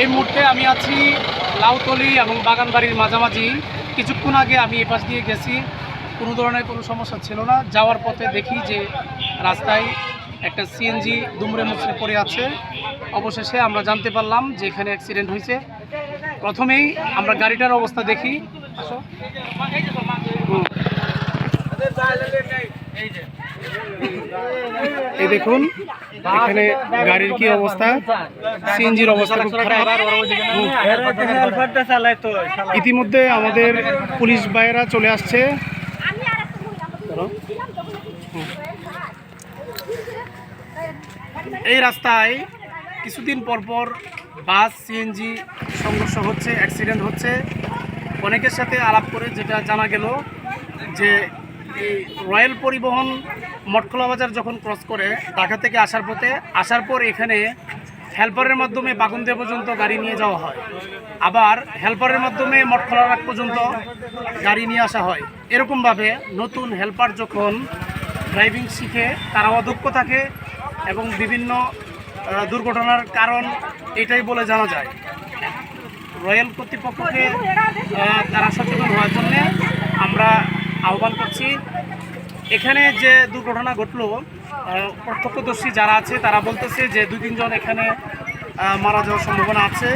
এই মুহূর্তে আমি আছি লাউতলি এবং বাগানবাড়ির মাঝামাঝি। কিছুক্ষণ আগে আমি এপাশ দিয়ে গেছি, কোনো ধরনের কোনো সমস্যা ছিল না। যাওয়ার পথে দেখি যে রাস্তায় একটা সিএনজি দুমড়ে মুচড়ে পড়ে আছে। অবশেষে আমরা জানতে পারলাম যে এখানে অ্যাক্সিডেন্ট হয়েছে। প্রথমেই আমরা গাড়িটার অবস্থা দেখি। আসো। এই দেখুন এখানে গাড়ির কি অবস্থা, সিএনজির অবস্থা খুব খারাপ। ইতিমধ্যে আমাদের পুলিশ ভাইয়েরা চলে আসছে। এই রাস্তায় কিছুদিন পরপর বাস সিএনজি সংঘর্ষ হচ্ছে, অ্যাক্সিডেন্ট হচ্ছে। অনেকের সাথে আলাপ করে যেটা জানা গেল যে এই রয়্যাল পরিবহন মঠখোলা বাজার যখন ক্রস করে ঢাকা থেকে আসার পর এখানে হেল্পারের মাধ্যমে বাগুনদিয়া পর্যন্ত গাড়ি নিয়ে যাওয়া হয়, আবার হেল্পারের মাধ্যমে মঠখোলা রাত পর্যন্ত গাড়ি নিয়ে আসা হয়। এরকমভাবে নতুন হেল্পার যখন ড্রাইভিং শিখে তারা অদক্ষ থাকে এবং বিভিন্ন দুর্ঘটনার কারণ এটাই বলে জানা যায়। রয়্যাল কর্তৃপক্ষকে তারা সচেতন হওয়ার জন্যে আমরা আহ্বান করছি। এখানে যে দুর্ঘটনা ঘটলো, প্রত্যক্ষদর্শী যারা আছে তারা বলতেছে যে 2-3 জন এখানে মারা যাওয়ার সম্ভাবনা আছে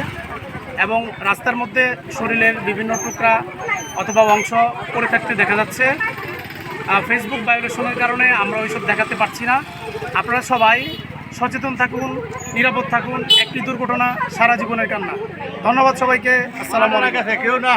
এবং রাস্তার মধ্যে শরীরের বিভিন্ন টুকরা অথবা অংশ পড়ে থাকতে দেখা যাচ্ছে। ফেসবুক ভায়োলেশনের কারণে আমরা ওইসব দেখাতে পারছি না। আপনারা সবাই সচেতন থাকুন, নিরাপদ থাকুন। একটি দুর্ঘটনা সারা জীবনের কান্না। ধন্যবাদ সবাইকে। আসসালামু আলাইকুম। কেউ না